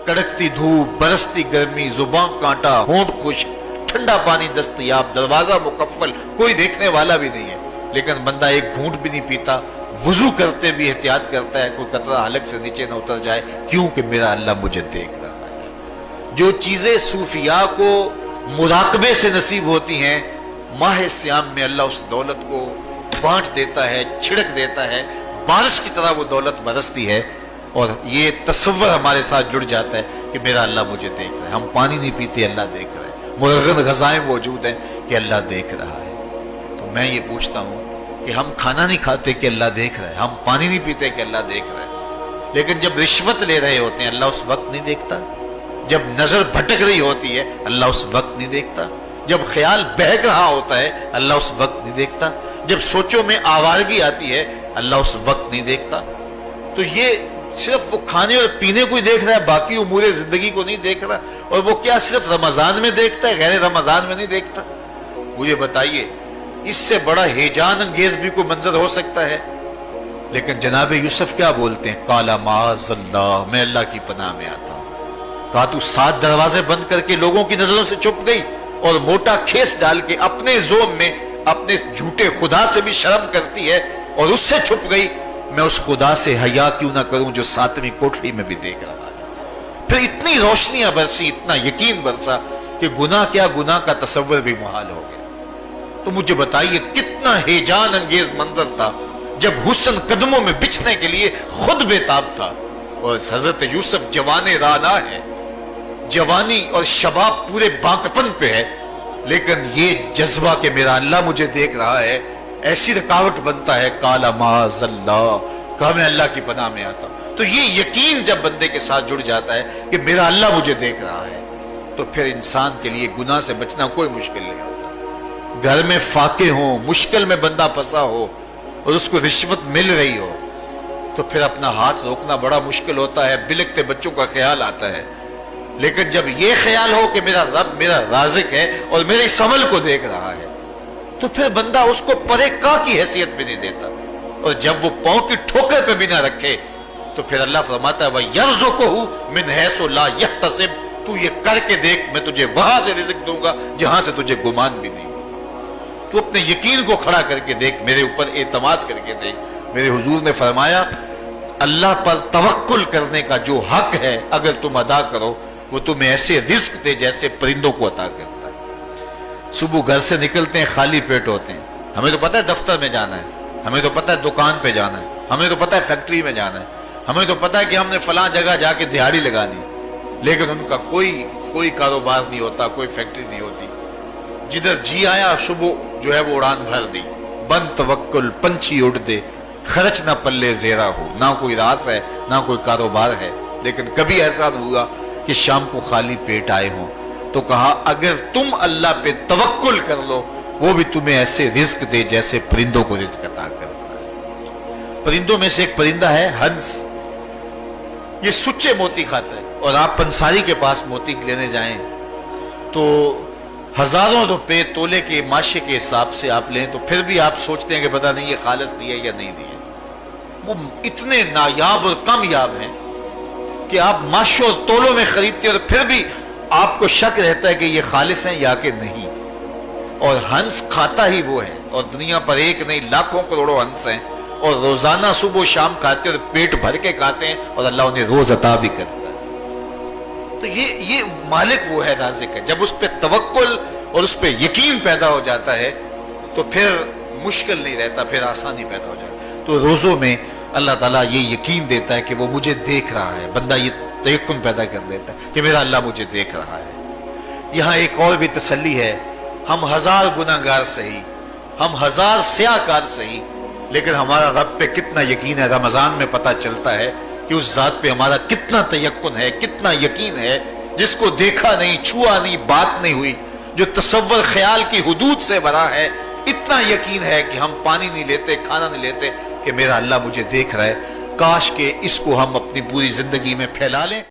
कड़कती धूप, बरसती गर्मी, जुबान कांटा, होंठ खुश्क, ठंडा पानी दस्तयाब, दरवाजा मुकफ्फल, कोई देखने वाला भी नहीं है, लेकिन बंदा एक घूंट भी नहीं पीता, वुजू करते भी एहतियात करता है कोई कतरा हलक से नीचे न उतर जाए, क्यों कि मेरा अल्लाह मुझे देख रहा है। जो चीजें सूफिया को मुराकबे से नसीब होती हैं, माह सियाम में अल्लाह उस दौलत को बांट देता है, छिड़क देता है, बारिश की तरह वो दौलत बरसती है, और ये तस्वर हमारे साथ जुड़ जाता है कि मेरा अल्लाह मुझे देख रहा है। हम पानी नहीं पीते, अल्लाह देख रहा है, मुरगन गज़ाएं मौजूद हैं कि अल्लाह देख रहा है। तो मैं ये पूछता हूँ कि हम खाना नहीं खाते कि अल्लाह देख रहा है, हम पानी नहीं पीते कि अल्लाह देख रहा है, लेकिन जब रिश्वत ले रहे होते हैं अल्लाह उस वक्त नहीं देखता, जब नजर भटक रही होती है अल्लाह उस वक्त नहीं देखता, जब ख्याल बहक रहा होता है अल्लाह उस वक्त नहीं देखता, जब सोचों में आवारगी आती है अल्लाह उस वक्त नहीं देखता। तो ये सिर्फ वो खाने और पीने को ही देख रहा है, बाकी उमूरे जिंदगी को नहीं देख रहा। और वो क्या सिर्फ रमजान में देखता है, गैर रमजान में नहीं देखता? मुझे बताइए, इससे बड़ा हेजान अंगेज भी कोई मंजर हो सकता है? लेकिन जनाब यूसुफ क्या बोलते हैं, काला माअज़ल्लाह, मैं अल्लाह की पनाह में आता हूं। कहा तू 7 दरवाजे बंद करके लोगों की नजरों से छुप गई और मोटा खेस डाल के अपने जोम में अपने झूठे खुदा से भी शर्म करती है और उससे छुप गई, मैं उस खुदा से हया क्यों ना करूं जो 7वीं कोठरी में भी देख रहा है। फिर इतनी रोशनियां बरसी, इतना यकीन बरसा कि गुनाह क्या, गुनाह का तसव्वुर भी मुहाल हो गया। तो मुझे बताइए कितना हेजान अंगेज मंजर था जब हुस्न कदमों में बिछने के लिए खुद बेताब था। और हजरत यूसुफ जवाने राना है, जवानी और शबाब पूरे बांकपन पे है, लेकिन ये जज्बा कि मेरा अल्लाह मुझे देख रहा है ऐसी रुकावट बनता है। काला माअज़ल्लाह, कहा मैं अल्लाह की पनाह में आता हूं। तो ये यकीन जब बंदे के साथ जुड़ जाता है कि मेरा अल्लाह मुझे देख रहा है, तो फिर इंसान के लिए गुनाह से बचना कोई मुश्किल नहीं होता। घर में फाके हो, मुश्किल में बंदा फंसा हो और उसको रिश्वत मिल रही हो, तो फिर अपना हाथ रोकना बड़ा मुश्किल होता है, बिलकते बच्चों का ख्याल आता है। लेकिन जब ये ख्याल हो कि मेरा रब मेरा राज़िक है और मेरे इस अमल को देख रहा है, तो फिर बंदा उसको परे का की हैसियत भी नहीं देता। और जब वो पांव की ठोकर पे भी ना रखे, तो फिर अल्लाह फरमाता है वयर्ज़ुक़हु मिन हैसु ला यहतसिब, तू ये करके देख, मैं तुझे वहां से रिज़्क़ दूंगा जहां से तुझे गुमान भी नहीं। तू अपने यकीन को खड़ा करके देख, मेरे ऊपर एतमाद करके देख। मेरे हुजूर ने फरमाया अल्लाह पर तवक्कुल करने का जो हक है अगर तुम अदा करो, वो तुम्हें ऐसे रिज़्क़ दे जैसे परिंदों को अता करता है। सुबह घर से निकलते हैं, खाली पेट होते हैं, हमें तो पता है दफ्तर में जाना है, हमें तो पता है दुकान पे जाना है, हमें तो पता है फैक्ट्री में जाना है, हमें तो पता है कि हमने फलां जगह जाके दिहाड़ी लगानी, लेकिन उनका कोई कारोबार नहीं होता, कोई फैक्ट्री नहीं होती। जिधर जी आया सुबह जो है वो उड़ान भर दी, बन तवक्कुल पंछी उड़ दे, खर्च ना पल्ले जेरा हो, ना कोई रास है ना कोई कारोबार है। लेकिन कभी ऐसा हुआ कि शाम को खाली पेट आए हों, तो कहा अगर तुम अल्लाह पे तवक्कुल कर लो, वो भी तुम्हें ऐसे रिज़्क़ दे जैसे परिंदों को रिज़्क़ अता करता है। परिंदों में से एक परिंदा है हंस, ये सुच्चे मोती खाता है। और आप पंसारी के पास मोती लेने जाएं तो हजारों रुपए तोले के माशे के हिसाब से आप लें, तो फिर भी आप सोचते हैं कि पता नहीं ये खालिस दिए या नहीं दिए। वो इतने नायाब और कामयाब हैं कि आप माशों और तोलों में खरीदते हैं और फिर भी आपको शक रहता है कि ये खालिस हैं या कि नहीं। और हंस खाता ही वो है, और दुनिया पर एक नहीं लाखों करोड़ों हंस हैं, और रोजाना सुबह शाम खाते हैं और पेट भर के खाते हैं, और अल्लाह उन्हें रोज अता भी करता है। तो ये मालिक वो है, राज़िक है। जब उस पर तवक्कुल और उस पर यकीन पैदा हो जाता है तो फिर मुश्किल नहीं रहता, फिर आसानी पैदा हो जाती है। तो रोज़ों में अल्लाह ताला ये यकीन देता है कि वो मुझे देख रहा है, बंदा ये तयक्कुन पैदा कर लेता है कि मेरा अल्लाह मुझे देख रहा है। यहाँ एक और भी तसल्ली है, हम 1000 गुनाहगार सही, हम 1000 स्याहकार सही, लेकिन हमारा रब पे कितना यकीन है रमजान में पता चलता है कि उस जात पे हमारा कितना तयक्कुन है, कितना यकीन है, जिसको देखा नहीं, छुआ नहीं, बात नहीं हुई, जो तसव्वुर ख्याल की हुदूद से भरा है। इतना यकीन है कि हम पानी नहीं लेते, खाना नहीं लेते कि मेरा अल्लाह मुझे देख रहा है। काश के इसको हम अपनी पूरी जिंदगी में फैला लें।